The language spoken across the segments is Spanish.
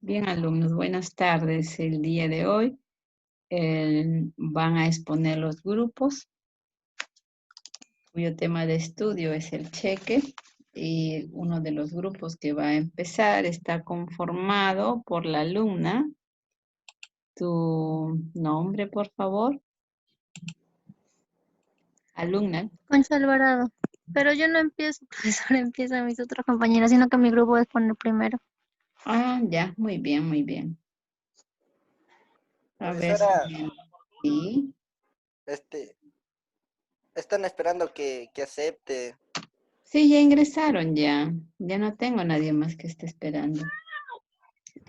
Bien, alumnos, buenas tardes. El día de hoy van a exponer los grupos, cuyo tema de estudio es el cheque. Y uno de los grupos que va a empezar está conformado por la alumna. Tu nombre, por favor. Alumna. Concha Alvarado. Pero yo no empiezo, profesor, empiezan mis otros compañeros, sino que mi grupo es poner primero. Ah, ya, muy bien, muy bien. A ver Profesora, si... Sí. están esperando que acepte. Sí, ya ingresaron ya. Ya no tengo nadie más que esté esperando.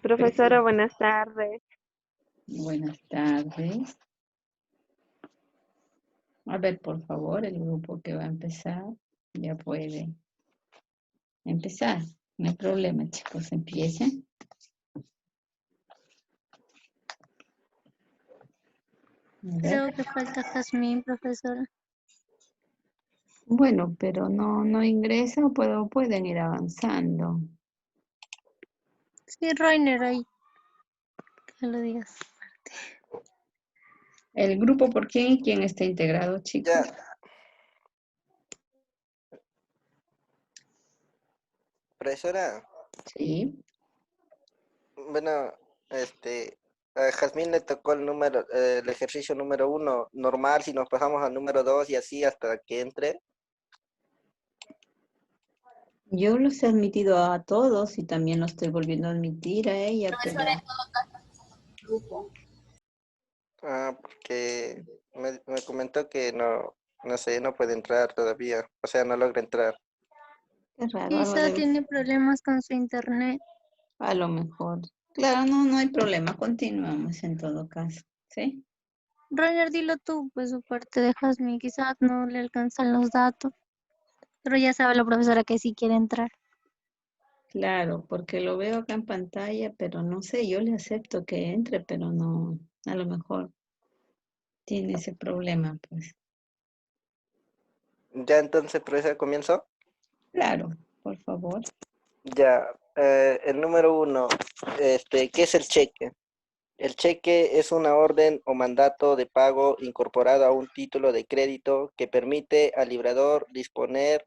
Profesora, buenas tardes. Buenas tardes. A ver, por favor, el grupo que va a empezar ya puede empezar. No hay problema, chicos, empiecen. A ver. Creo que falta Jazmín, profesora. Bueno, pero no ingresa o pueden ir avanzando. Sí, Rainer ahí. Que lo digas. ¿El grupo por quién y quién está integrado, chicos? Ya. Profesora, Sí. bueno, a Jazmín le tocó el ejercicio número 1 normal, si nos pasamos al número 2 y así hasta que entre. Yo los he admitido a todos y también los estoy volviendo a admitir a ella, pero... Porque me comentó que no sé, no puede entrar todavía, o sea, no logra entrar. Qué raro, algo Quizá debe tiene problemas con su internet. a lo mejor. Claro, no hay problema, continuamos en todo caso, ¿sí? Rainer, dilo tú, pues su parte de Jazmín. Quizás no le alcanzan los datos. Pero ya sabe la profesora que sí quiere entrar. Claro, porque lo veo acá en pantalla, pero no sé, yo le acepto que entre, pero no, a lo mejor tiene ese problema, pues. Ya entonces, profesora, comienzo. Claro, por favor. Ya, el número 1, ¿qué es el cheque? El cheque es una orden o mandato de pago incorporado a un título de crédito que permite al librador disponer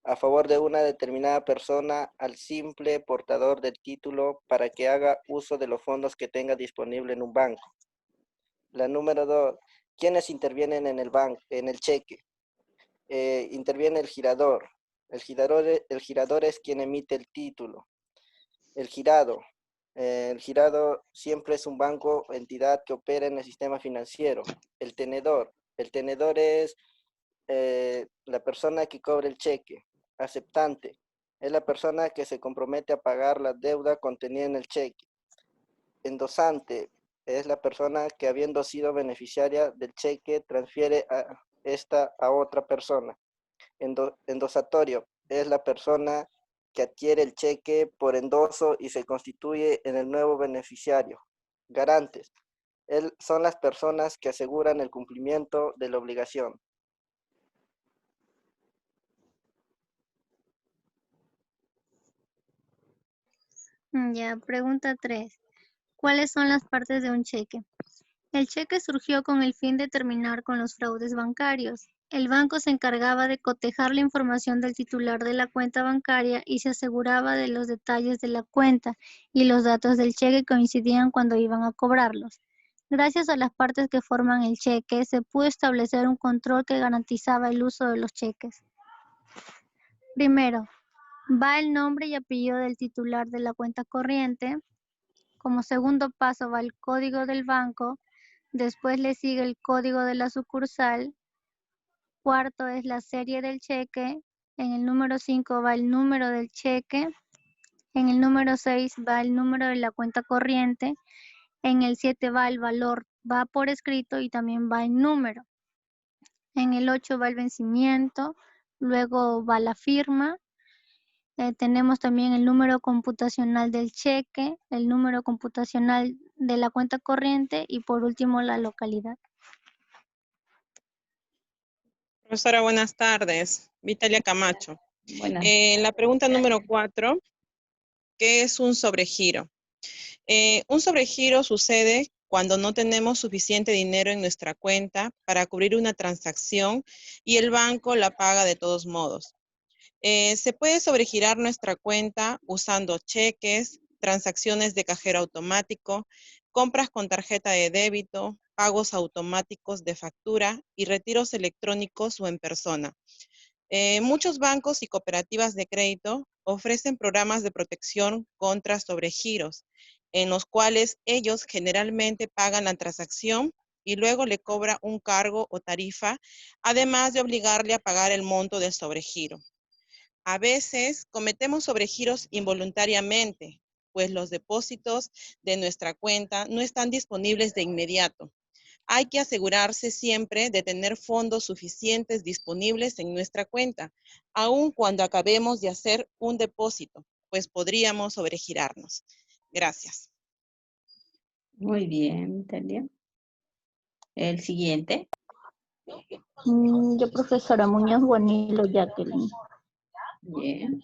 a favor de una determinada persona al simple portador del título para que haga uso de los fondos que tenga disponible en un banco. La número 2, ¿quiénes intervienen en el cheque? Interviene el girador. El girador es quien emite el título. El girado. El girado siempre es un banco o entidad que opera en el sistema financiero. El tenedor. El tenedor es la persona que cobra el cheque. Aceptante. Es la persona que se compromete a pagar la deuda contenida en el cheque. Endosante. Es la persona que, habiendo sido beneficiaria del cheque, transfiere esta a otra persona. Endosatorio es la persona que adquiere el cheque por endoso y se constituye en el nuevo beneficiario. Garantes son las personas que aseguran el cumplimiento de la obligación. Ya, pregunta 3. ¿Cuáles son las partes de un cheque? El cheque surgió con el fin de terminar con los fraudes bancarios. El banco se encargaba de cotejar la información del titular de la cuenta bancaria y se aseguraba de los detalles de la cuenta y los datos del cheque coincidían cuando iban a cobrarlos. Gracias a las partes que forman el cheque, se pudo establecer un control que garantizaba el uso de los cheques. Primero, va el nombre y apellido del titular de la cuenta corriente. Como segundo paso va el código del banco. Después le sigue el código de la sucursal. Cuarto es la serie del cheque. En el número 5 va el número del cheque. En el número 6 va el número de la cuenta corriente. En el 7 va el valor, va por escrito y también va el número. En el 8 va el vencimiento. Luego va la firma. Tenemos también el número computacional del cheque, el número computacional de la cuenta corriente y por último la localidad. Profesora, buenas tardes. Vitalia Camacho. Buenas. La pregunta número 4, ¿qué es un sobregiro? Un sobregiro sucede cuando no tenemos suficiente dinero en nuestra cuenta para cubrir una transacción y el banco la paga de todos modos. Se puede sobregirar nuestra cuenta usando cheques, transacciones de cajero automático, compras con tarjeta de débito, pagos automáticos de factura y retiros electrónicos o en persona. Muchos bancos y cooperativas de crédito ofrecen programas de protección contra sobregiros, en los cuales ellos generalmente pagan la transacción y luego le cobra un cargo o tarifa, además de obligarle a pagar el monto del sobregiro. A veces cometemos sobregiros involuntariamente, pues los depósitos de nuestra cuenta no están disponibles de inmediato. Hay que asegurarse siempre de tener fondos suficientes disponibles en nuestra cuenta, aun cuando acabemos de hacer un depósito, pues podríamos sobregirarnos. Gracias. Muy bien, Talia. El siguiente. Yo, profesora Muñoz Guanilo Jacqueline. Bien.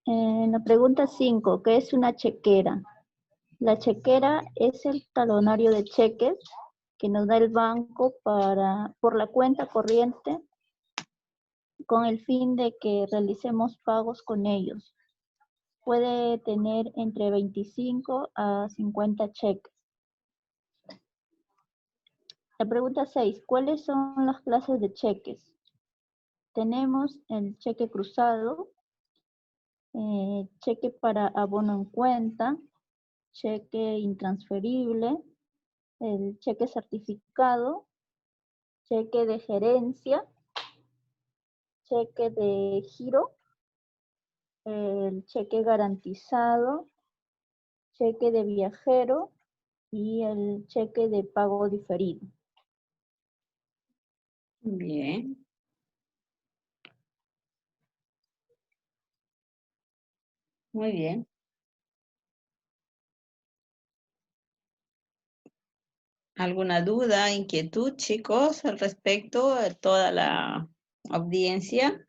En la pregunta 5, ¿qué es una chequera? La chequera es el talonario de cheques que nos da el banco por la cuenta corriente con el fin de que realicemos pagos con ellos. Puede tener entre 25 a 50 cheques. La pregunta 6, ¿cuáles son las clases de cheques? Tenemos el cheque cruzado, cheque para abono en cuenta, cheque intransferible, el cheque certificado, cheque de gerencia, cheque de giro, el cheque garantizado, cheque de viajero y el cheque de pago diferido. Bien. Muy bien. ¿Alguna duda, inquietud, chicos, al respecto de toda la audiencia?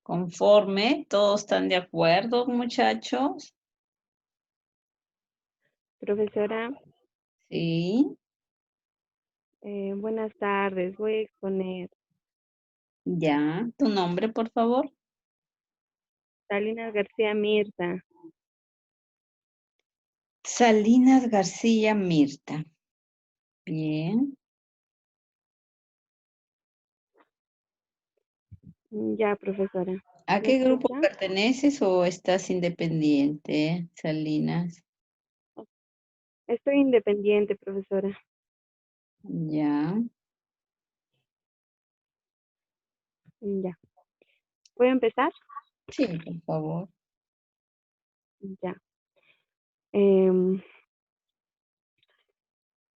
Conforme, ¿todos están de acuerdo, muchachos? Profesora, Sí, buenas tardes. Voy a exponer. ya. ¿Tu nombre, por favor? Salinas García Mirta. Salinas García Mirta. Bien. Ya, profesora. ¿A ¿Me qué grupo escucha? perteneces o estás independiente, Salinas? Estoy independiente, profesora. Ya. Ya. ¿Puedo empezar? Sí, por favor. Ya. Em,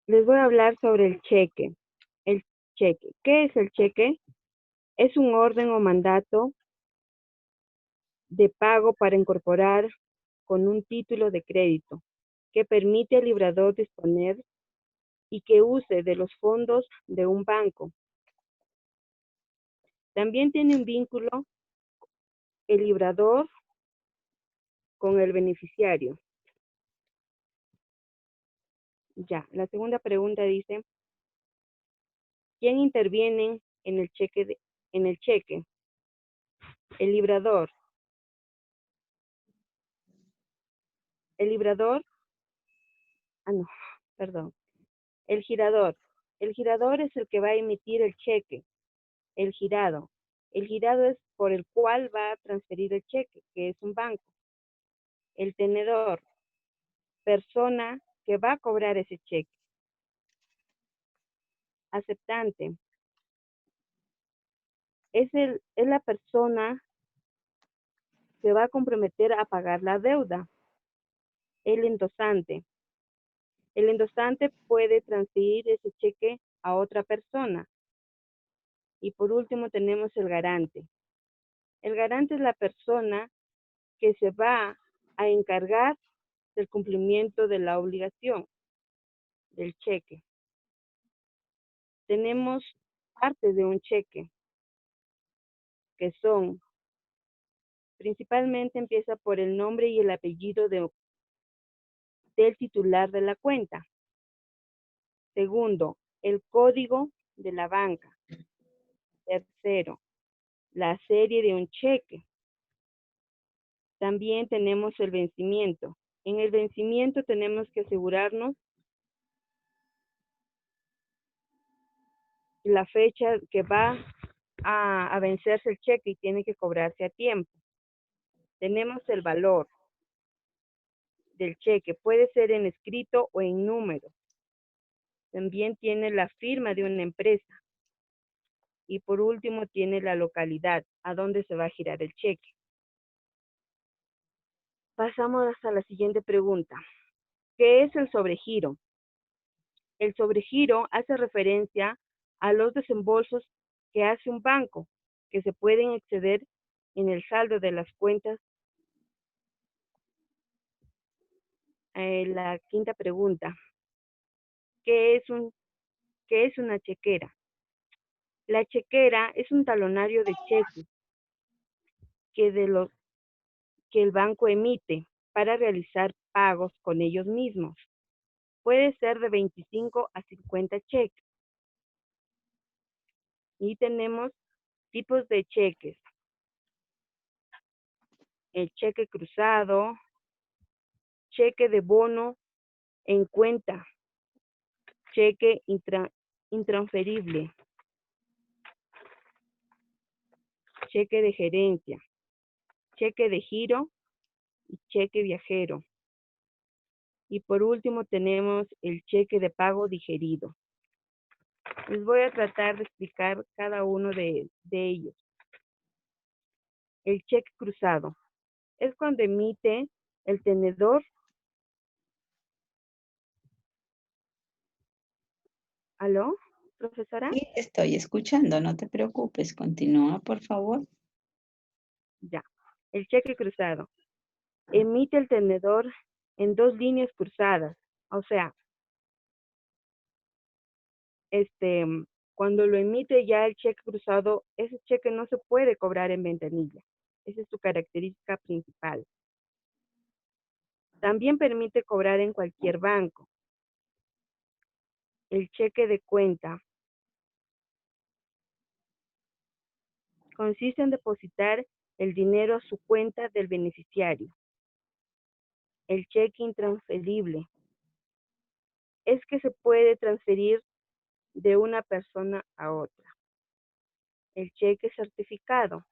Les voy a hablar sobre el cheque. El cheque. ¿Qué es el cheque? Es un orden o mandato de pago para incorporar con un título de crédito que permite al librador disponer y que use de los fondos de un banco. También tiene un vínculo el librador con el beneficiario. Ya, la segunda pregunta dice, ¿quién interviene en el cheque? En el cheque? El librador. El librador, no, perdón. El girador. El girador es el que va a emitir el cheque. El girado. El girado es por el cual va a transferir el cheque, que es un banco. El tenedor. Persona que va a cobrar ese cheque. Aceptante. Es la persona que va a comprometer a pagar la deuda. El endosante. El endosante puede transferir ese cheque a otra persona. Y por último tenemos el garante. El garante es la persona que se va a encargar del cumplimiento de la obligación del cheque. Tenemos parte de un cheque, que son, principalmente empieza por el nombre y el apellido del titular de la cuenta. Segundo, el código de la banca. Tercero, la serie de un cheque. También tenemos el vencimiento. En el vencimiento tenemos que asegurarnos la fecha que va a vencerse el cheque y tiene que cobrarse a tiempo. Tenemos el valor del cheque, puede ser en escrito o en número. También tiene la firma de una empresa. Y por último tiene la localidad, a dónde se va a girar el cheque. Pasamos hasta la siguiente pregunta. ¿Qué es el sobregiro? El sobregiro hace referencia a los desembolsos que hace un banco, que se pueden exceder en el saldo de las cuentas. La quinta pregunta. ¿Qué es una chequera? La chequera es un talonario de cheques que el banco emite para realizar pagos con ellos mismos. Puede ser de 25 a 50 cheques. Y tenemos tipos de cheques. El cheque cruzado, cheque de bono en cuenta, cheque intransferible, cheque de gerencia, cheque de giro y cheque viajero. Y por último tenemos el cheque de pago digerido. Les voy a tratar de explicar cada uno de ellos. El cheque cruzado es cuando emite el tenedor. ¿Aló, profesora? Sí, estoy escuchando, no te preocupes. Continúa, por favor. Ya. El cheque cruzado emite el tenedor en dos líneas cruzadas. O sea, cuando lo emite ya el cheque cruzado, ese cheque no se puede cobrar en ventanilla. Esa es su característica principal. También permite cobrar en cualquier banco. El cheque de cuenta consiste en depositar el dinero a su cuenta del beneficiario. El cheque intransferible es que se puede transferir de una persona a otra. El cheque certificado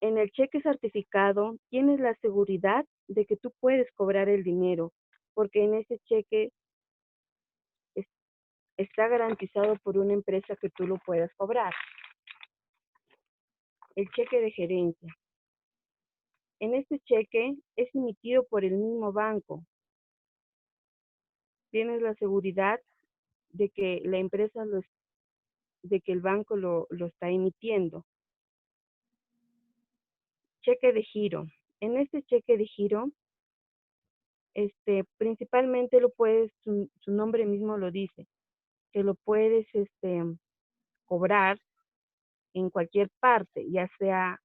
en el cheque certificado tienes la seguridad de que tú puedes cobrar el dinero, porque en ese cheque está garantizado por una empresa que tú lo puedas cobrar. El cheque de gerencia. En este cheque es emitido por el mismo banco. Tienes la seguridad de que la empresa de que el banco lo está emitiendo. Cheque de giro. En este cheque de giro, principalmente lo puedes, su nombre mismo lo dice, que lo puedes cobrar en cualquier parte, ya sea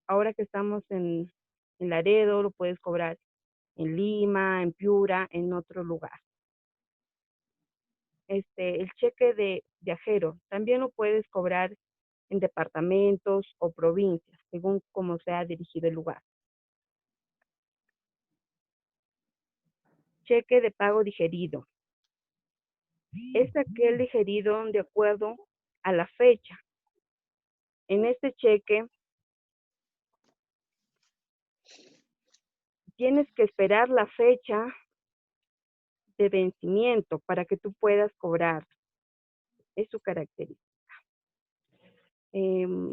ahora que estamos en Laredo, lo puedes cobrar en Lima, en Piura, en otro lugar. El cheque de viajero también lo puedes cobrar en departamentos o provincias, según cómo sea dirigido el lugar. Cheque de pago digerido. Es aquel digerido de acuerdo a la fecha. En este cheque tienes que esperar la fecha de vencimiento para que tú puedas cobrar. Es su característica.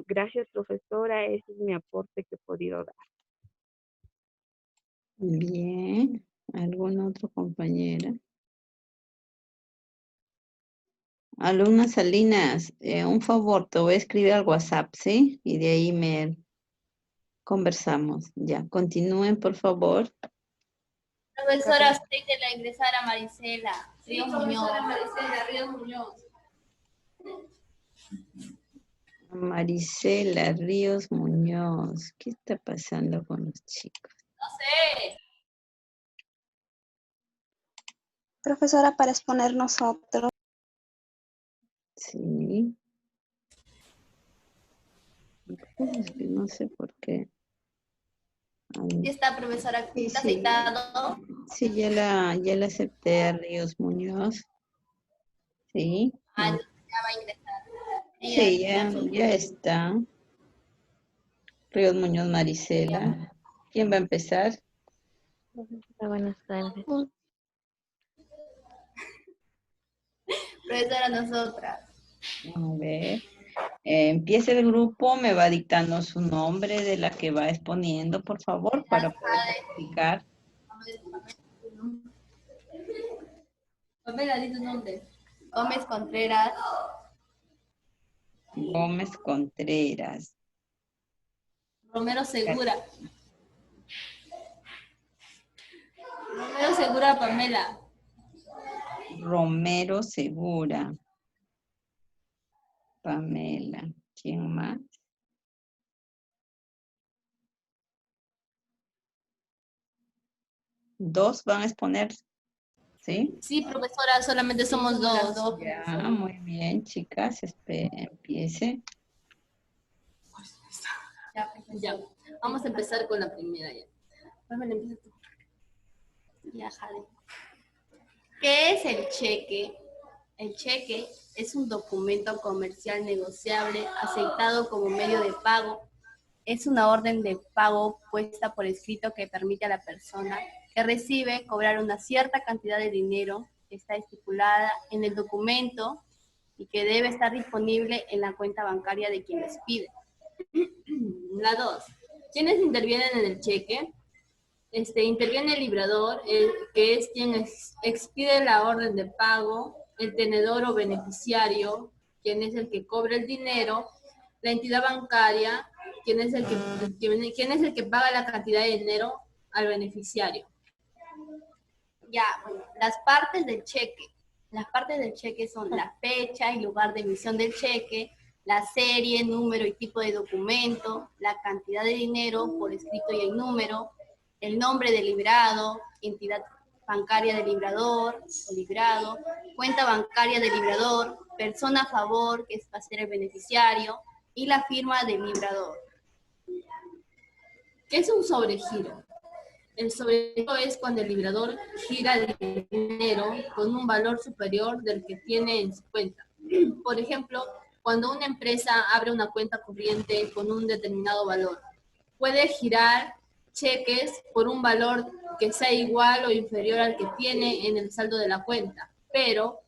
Gracias, profesora. Ese es mi aporte que he podido dar. Bien. ¿Alguna otra compañera? Alumna Salinas, un favor, te voy a escribir al WhatsApp, ¿sí? Y de ahí conversamos. Ya, continúen, por favor. Profesora, usted que la ingresara Marisela. Sí, profesora Marisela Ríos Muñoz. Marisela Ríos Muñoz. ¿Qué está pasando con los chicos? Profesora, para exponer nosotros. Sí. Es que no sé por qué. Ay, ¿Ya está, profesora? sí, ¿Está sí. aceptado? Sí, ya la acepté a Ríos Muñoz. Sí. Ah, entonces ya va a ingresar. Sí, Ya fue. ya está. Ríos Muñoz Marisela. ¿Quién va a empezar? Buenas tardes. Profesora, nosotras. A ver. Empieza el grupo, me va dictando su nombre de la que va exponiendo, por favor, para poder explicar. Pamela, di tu nombre. Gómez Contreras. Gómez Contreras. Romero Segura. Romero Segura, Pamela. Romero Segura. Pamela. ¿Quién más? Dos van a exponer, ¿sí? Sí, profesora, solamente somos dos. Ya, muy bien, chicas, empiece. Ya. Vamos a empezar con la primera ya. Pamela, empieza tú. Ya, Jade. ¿Qué es el cheque? El cheque es un documento comercial negociable aceptado como medio de pago. Es una orden de pago puesta por escrito que permite a la persona que recibe cobrar una cierta cantidad de dinero que está estipulada en el documento y que debe estar disponible en la cuenta bancaria de quien les pide. La 2. ¿Quiénes intervienen en el cheque? Interviene el librador, que es quien expide la orden de pago, el tenedor o beneficiario, quien es el que cobra el dinero, la entidad bancaria, quien es el que paga la cantidad de dinero al beneficiario. Ya, bueno, las partes del cheque. Las partes del cheque son la fecha y lugar de emisión del cheque, la serie, número y tipo de documento, la cantidad de dinero por escrito y en número, el nombre del librado, entidad bancaria del librador o librado, cuenta bancaria del librador, persona a favor, que es para ser el beneficiario, y la firma del librador. ¿Qué es un sobregiro? El sobregiro es cuando el librador gira el dinero con un valor superior del que tiene en su cuenta. Por ejemplo, cuando una empresa abre una cuenta corriente con un determinado valor, puede girar cheques por un valor que sea igual o inferior al que tiene en el saldo de la cuenta, pero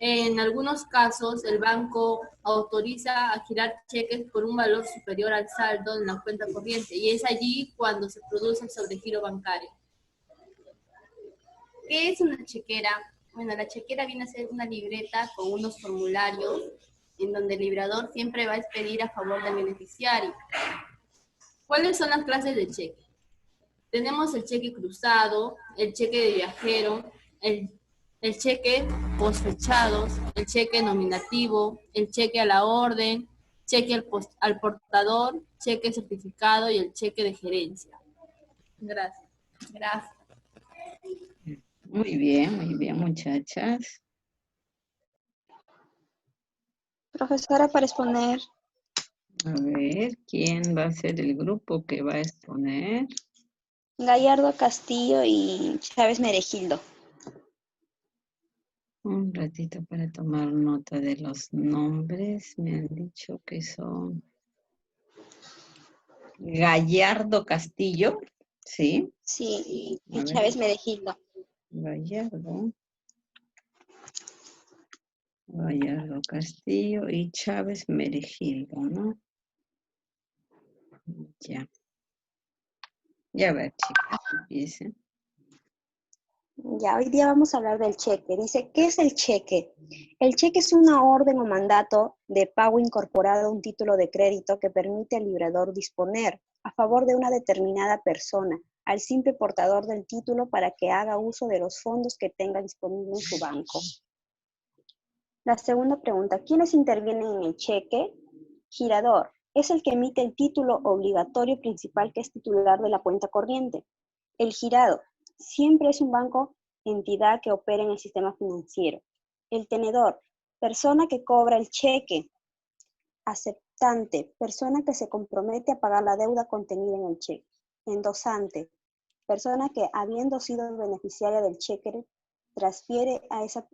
en algunos casos el banco autoriza a girar cheques por un valor superior al saldo en la cuenta corriente y es allí cuando se produce el sobregiro bancario. ¿Qué es una chequera? Bueno, la chequera viene a ser una libreta con unos formularios en donde el librador siempre va a expedir a favor del beneficiario. ¿Cuáles son las clases de cheque? Tenemos el cheque cruzado, el cheque de viajero, el cheque postfechados, el cheque nominativo, el cheque a la orden, cheque al portador, cheque certificado y el cheque de gerencia. Gracias. Gracias. Muy bien, muchachas. Profesora, para exponer. A ver, ¿quién va a ser el grupo que va a exponer? Gallardo Castillo y Chávez Meregildo. Un ratito para tomar nota de los nombres. Me han dicho que son Gallardo Castillo, ¿sí? Sí, A y ver, Chávez Meregildo. Gallardo Castillo y Chávez Meregildo, ¿no? Ya. Ya a ver, chicas, empiecen. Ya, hoy día vamos a hablar del cheque. Dice, ¿qué es el cheque? El cheque es una orden o mandato de pago incorporado a un título de crédito que permite al librador disponer a favor de una determinada persona, al simple portador del título para que haga uso de los fondos que tenga disponible en su banco. La segunda pregunta, ¿quiénes intervienen en el cheque? Girador, es el que emite el título obligatorio principal que es titular de la cuenta corriente. El girado, siempre es un banco, entidad que opera en el sistema financiero. El tenedor, persona que cobra el cheque. Aceptante, persona que se compromete a pagar la deuda contenida en el cheque. Endosante, persona que habiendo sido beneficiaria del cheque transfiere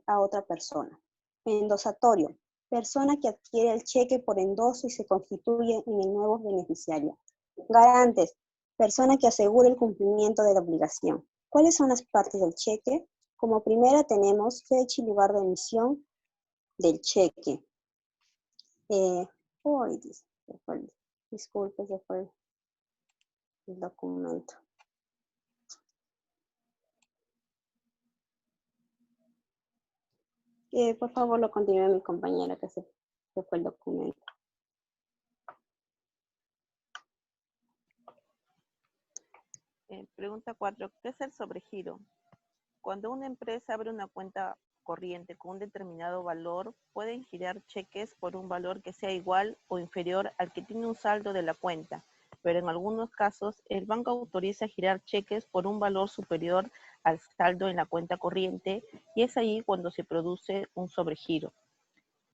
a otra persona. Endosatorio, persona que adquiere el cheque por endoso y se constituye en el nuevo beneficiario. Garantes, persona que asegura el cumplimiento de la obligación. ¿Cuáles son las partes del cheque? Como primera tenemos fecha y lugar de emisión del cheque. Disculpe, se fue el documento. Por favor, lo continúe mi compañera que se fue el documento. Pregunta 4. ¿Qué es el sobregiro? Cuando una empresa abre una cuenta corriente con un determinado valor, pueden girar cheques por un valor que sea igual o inferior al que tiene un saldo de la cuenta, pero en algunos casos el banco autoriza girar cheques por un valor superior al saldo en la cuenta corriente y es ahí cuando se produce un sobregiro.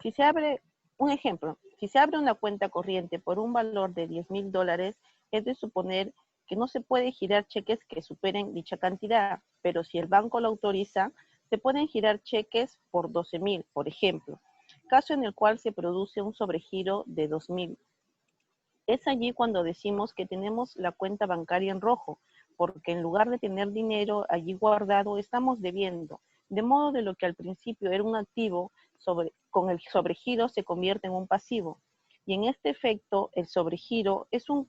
Si se abre una cuenta corriente por un valor de $10,000, es de suponer que no se puede girar cheques que superen dicha cantidad, pero si el banco lo autoriza, se pueden girar cheques por 12,000, por ejemplo, caso en el cual se produce un sobregiro de 2,000. Es allí cuando decimos que tenemos la cuenta bancaria en rojo, porque en lugar de tener dinero allí guardado, estamos debiendo, de modo de lo que al principio era un activo, con el sobregiro se convierte en un pasivo. Y en este efecto, el sobregiro es un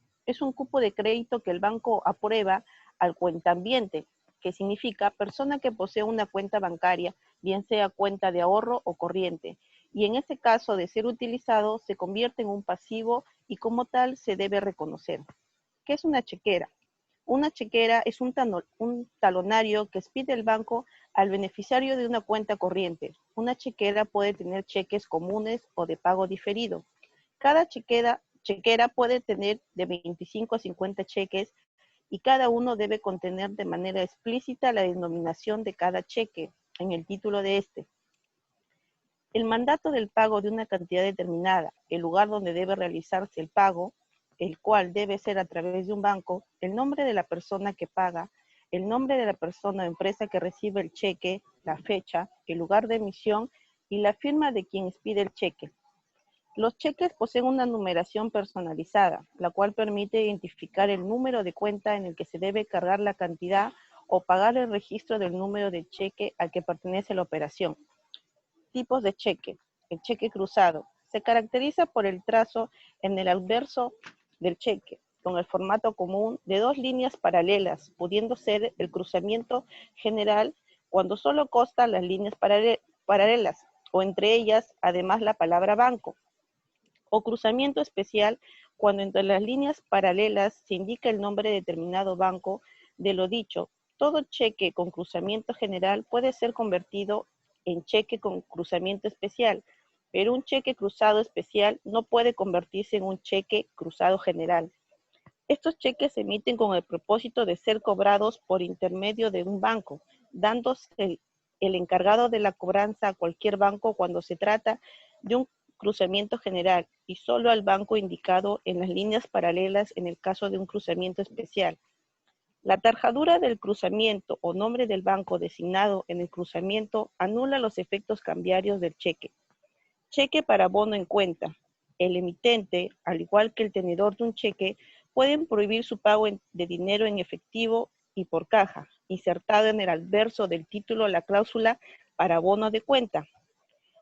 cupo de crédito que el banco aprueba al cuentaviente, que significa persona que posee una cuenta bancaria, bien sea cuenta de ahorro o corriente, y en ese caso de ser utilizado se convierte en un pasivo y como tal se debe reconocer. ¿Qué es una chequera? Una chequera es un talonario que expide el banco al beneficiario de una cuenta corriente. Una chequera puede tener cheques comunes o de pago diferido. Cada chequera puede tener de 25 a 50 cheques y cada uno debe contener de manera explícita la denominación de cada cheque en el título de este. El mandato del pago de una cantidad determinada, el lugar donde debe realizarse el pago, el cual debe ser a través de un banco, el nombre de la persona que paga, el nombre de la persona o empresa que recibe el cheque, la fecha, el lugar de emisión y la firma de quien expide el cheque. Los cheques poseen una numeración personalizada, la cual permite identificar el número de cuenta en el que se debe cargar la cantidad o pagar el registro del número de cheque al que pertenece la operación. Tipos de cheque. El cheque cruzado. Se caracteriza por el trazo en el anverso del cheque, con el formato común de dos líneas paralelas, pudiendo ser el cruzamiento general cuando solo consta las líneas paralelas, o entre ellas, además, la palabra banco. O cruzamiento especial cuando entre las líneas paralelas se indica el nombre de determinado banco. De lo dicho, todo cheque con cruzamiento general puede ser convertido en cheque con cruzamiento especial, pero un cheque cruzado especial no puede convertirse en un cheque cruzado general. Estos cheques se emiten con el propósito de ser cobrados por intermedio de un banco, dándose el encargado de la cobranza a cualquier banco cuando se trata de un cruzamiento general y solo al banco indicado en las líneas paralelas en el caso de un cruzamiento especial. La tarjadura del cruzamiento o nombre del banco designado en el cruzamiento anula los efectos cambiarios del cheque. Cheque para bono en cuenta. El emitente, al igual que el tenedor de un cheque, pueden prohibir su pago de dinero en efectivo y por caja, insertado en el anverso del título la cláusula para bono de cuenta.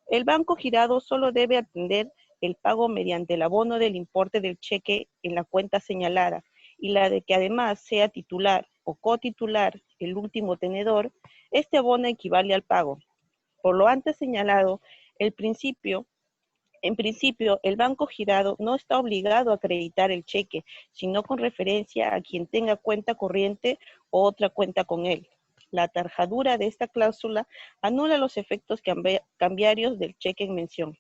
El banco girado solo debe atender el pago mediante el abono del importe del cheque en la cuenta señalada y la de que además sea titular o cotitular el último tenedor, este abono equivale al pago. Por lo antes señalado, en principio, el banco girado no está obligado a acreditar el cheque, sino con referencia a quien tenga cuenta corriente o otra cuenta con él. La tarjadura de esta cláusula anula los efectos cambiarios del cheque en mención.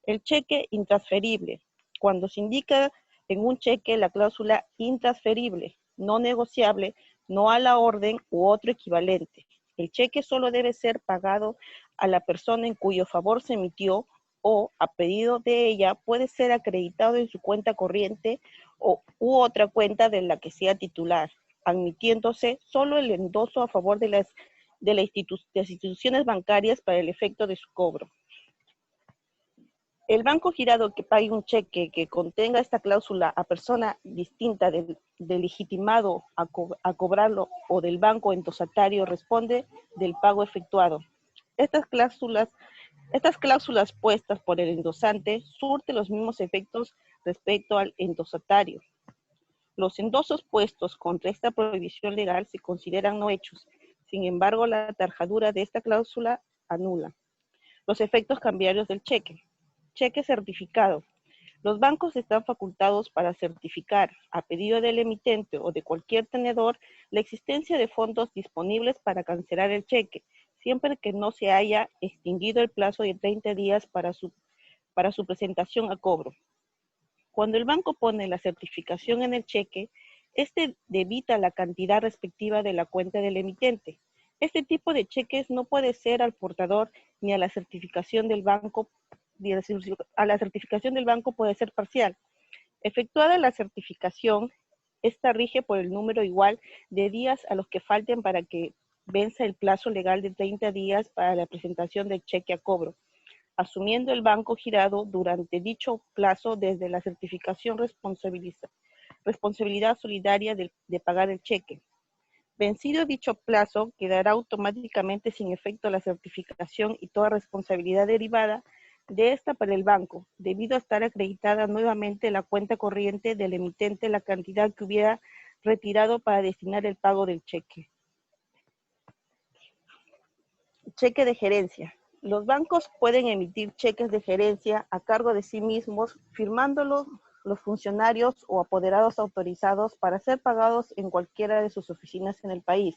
El cheque intransferible. Cuando se indica en un cheque la cláusula intransferible, no negociable, no a la orden u otro equivalente. El cheque solo debe ser pagado a la persona en cuyo favor se emitió o, a pedido de ella, puede ser acreditado en su cuenta corriente u otra cuenta de la que sea titular, admitiéndose solo el endoso a favor de las instituciones bancarias para el efecto de su cobro. El banco girado que pague un cheque que contenga esta cláusula a persona distinta del legitimado a cobrarlo o del banco endosatario responde del pago efectuado. Estas cláusulas puestas por el endosante surten los mismos efectos respecto al endosatario. Los endosos puestos contra esta prohibición legal se consideran no hechos. Sin embargo, la tarjadura de esta cláusula anula los efectos cambiarios del cheque. Cheque certificado. Los bancos están facultados para certificar, a pedido del emitente o de cualquier tenedor, la existencia de fondos disponibles para cancelar el cheque, siempre que no se haya extinguido el plazo de 30 días para su presentación a cobro. Cuando el banco pone la certificación en el cheque, este debita la cantidad respectiva de la cuenta del emitente. Este tipo de cheques no puede ser al portador ni a la certificación del banco. A la certificación del banco puede ser parcial. Efectuada la certificación, esta rige por el número igual de días a los que falten para que venza el plazo legal de 30 días para la presentación del cheque a cobro, asumiendo el banco girado durante dicho plazo desde la certificación responsabilidad solidaria de pagar el cheque. Vencido dicho plazo, quedará automáticamente sin efecto la certificación y toda responsabilidad derivada de esta para el banco, debido a estar acreditada nuevamente la cuenta corriente del emitente la cantidad que hubiera retirado para destinar el pago del cheque. Cheque de gerencia. Los bancos pueden emitir cheques de gerencia a cargo de sí mismos, firmándolos los funcionarios o apoderados autorizados para ser pagados en cualquiera de sus oficinas en el país,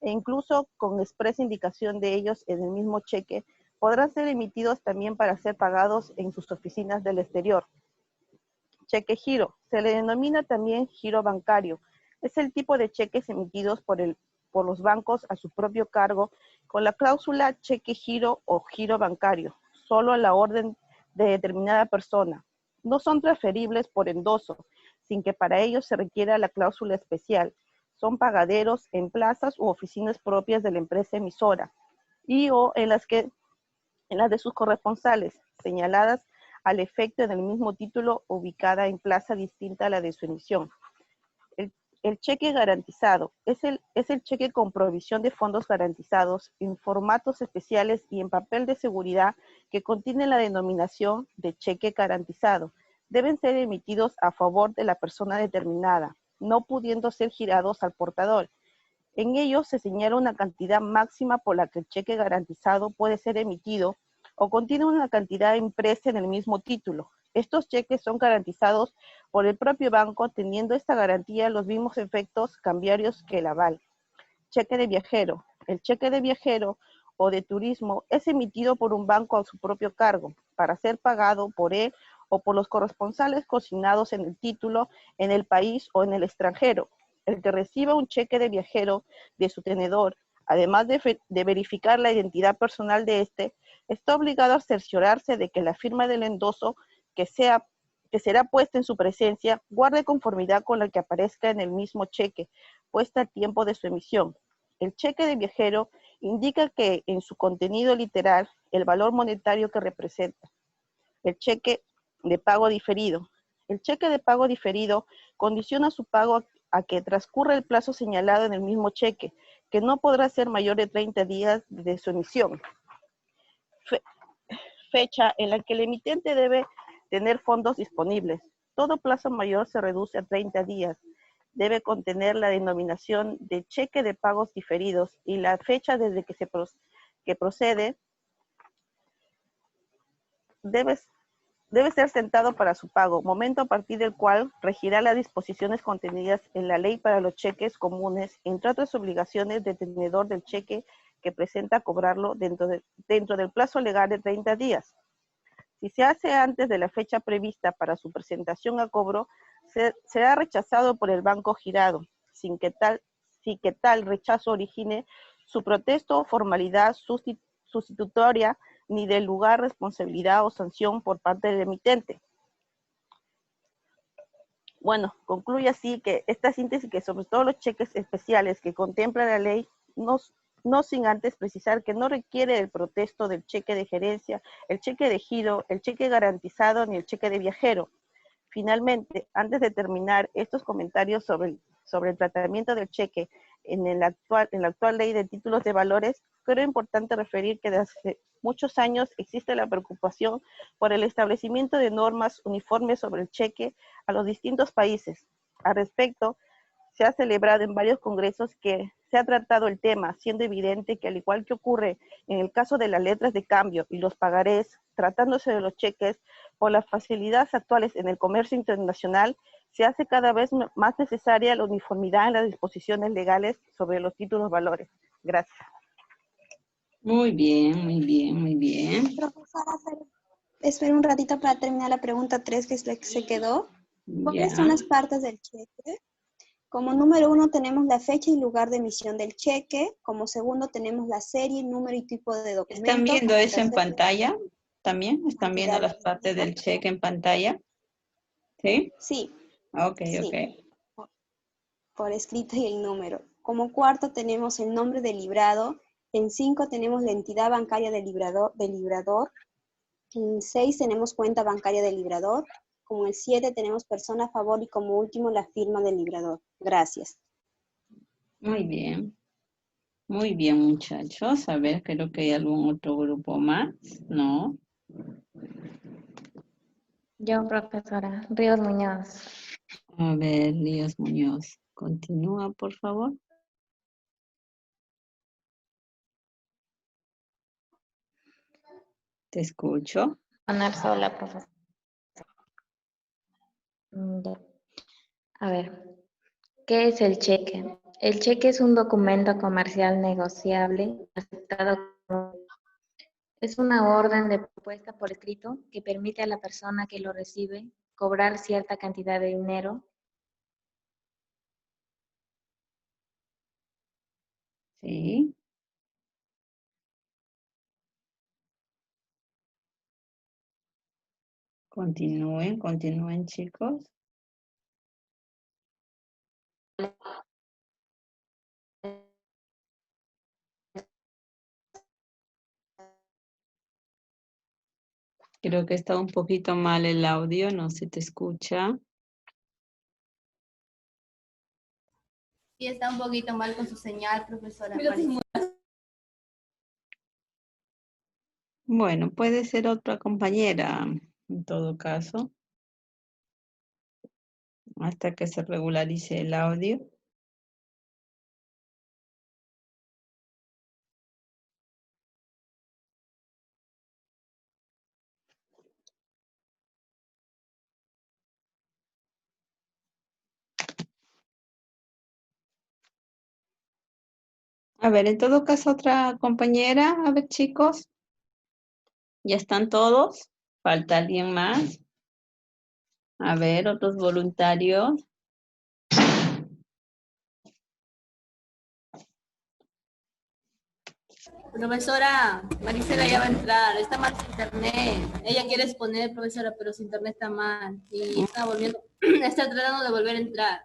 e incluso con expresa indicación de ellos en el mismo cheque, podrán ser emitidos también para ser pagados en sus oficinas del exterior. Cheque giro. Se le denomina también giro bancario. Es el tipo de cheques emitidos por los bancos a su propio cargo con la cláusula cheque giro o giro bancario, solo a la orden de determinada persona. No son transferibles por endoso, sin que para ello se requiera la cláusula especial. Son pagaderos en plazas u oficinas propias de la empresa emisora y o en las de sus corresponsales, señaladas al efecto en el mismo título ubicada en plaza distinta a la de su emisión. El cheque garantizado es el cheque con provisión de fondos garantizados en formatos especiales y en papel de seguridad que contiene la denominación de cheque garantizado. Deben ser emitidos a favor de la persona determinada, no pudiendo ser girados al portador. En ellos se señala una cantidad máxima por la que el cheque garantizado puede ser emitido o contiene una cantidad impresa en el mismo título. Estos cheques son garantizados por el propio banco, teniendo esta garantía los mismos efectos cambiarios que el aval. Cheque de viajero. El cheque de viajero o de turismo es emitido por un banco a su propio cargo, para ser pagado por él o por los corresponsales consignados en el título en el país o en el extranjero. El que reciba un cheque de viajero de su tenedor, además de verificar la identidad personal de éste, está obligado a cerciorarse de que la firma del endoso que será puesta en su presencia guarde conformidad con la que aparezca en el mismo cheque, puesta al tiempo de su emisión. El cheque de viajero indica que en su contenido literal el valor monetario que representa. El cheque de pago diferido. El cheque de pago diferido condiciona su pago a que transcurra el plazo señalado en el mismo cheque, que no podrá ser mayor de 30 días de su emisión. Fecha en la que el emitente debe tener fondos disponibles. Todo plazo mayor se reduce a 30 días. Debe contener la denominación de cheque de pagos diferidos y la fecha desde que procede debe debe ser sentado para su pago, momento a partir del cual regirá las disposiciones contenidas en la ley para los cheques comunes, entre otras obligaciones del tenedor del cheque que presenta cobrarlo dentro del plazo legal de 30 días. Si se hace antes de la fecha prevista para su presentación a cobro, será rechazado por el banco girado, sin que tal rechazo origine su protesto o formalidad sustitutoria ni del lugar, responsabilidad o sanción por parte del emitente. Bueno, concluye así que esta síntesis, que sobre todo los cheques especiales que contempla la ley, no sin antes precisar que no requiere el protesto del cheque de gerencia, el cheque de giro, el cheque garantizado ni el cheque de viajero. Finalmente, antes de terminar estos comentarios sobre el tratamiento del cheque en la actual ley de títulos de valores, creo importante referir que desde hace muchos años existe la preocupación por el establecimiento de normas uniformes sobre el cheque a los distintos países. Al respecto, se ha celebrado en varios congresos que se ha tratado el tema, siendo evidente que al igual que ocurre en el caso de las letras de cambio y los pagarés, tratándose de los cheques, por las facilidades actuales en el comercio internacional, se hace cada vez más necesaria la uniformidad en las disposiciones legales sobre los títulos valores. Gracias. Muy bien, muy bien, muy bien. Profesora, espera un ratito para terminar la pregunta 3, que es la que se quedó. ¿Cuáles son las partes del cheque? Como número 1 tenemos la fecha y lugar de emisión del cheque. Como segundo tenemos la serie, número y tipo de documento. ¿Están viendo eso en pantalla? ¿También? ¿Están viendo las partes del cheque en pantalla? ¿Sí? Sí. Ok, sí. ok. Por escrito y el número. Como cuarto tenemos el nombre del librado. En 5 tenemos la entidad bancaria del librador. En 6 tenemos cuenta bancaria del librador. Como el 7 tenemos persona a favor y como último la firma del librador. Gracias. Muy bien. Muy bien, muchachos. A ver, creo que hay algún otro grupo más. ¿No? Yo, profesora, Ríos Muñoz. A ver, Ríos Muñoz. Continúa, por favor. Te escucho. Poner sola, profesora. A ver, ¿qué es el cheque? El cheque es un documento comercial negociable aceptado como... Es una orden de propuesta por escrito que permite a la persona que lo recibe cobrar cierta cantidad de dinero. Sí. Continúen, chicos. Creo que está un poquito mal el audio, no se te escucha. Sí, está un poquito mal con su señal, profesora. Bueno, puede ser otra compañera, en todo caso, hasta que se regularice el audio. A ver, en todo caso, otra compañera. A ver, chicos. ¿Ya están todos? ¿Falta alguien más? A ver, otros voluntarios. Profesora, Marisela ya va a entrar. Está mal su internet. Ella quiere exponer, profesora, pero su internet está mal. Y está volviendo, está tratando de volver a entrar.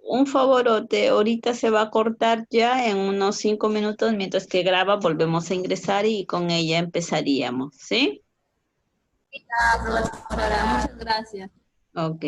Un favorote, ahorita se va a cortar ya en unos 5 minutos, mientras que graba volvemos a ingresar y con ella empezaríamos, ¿sí? Profesora, muchas gracias. Ok.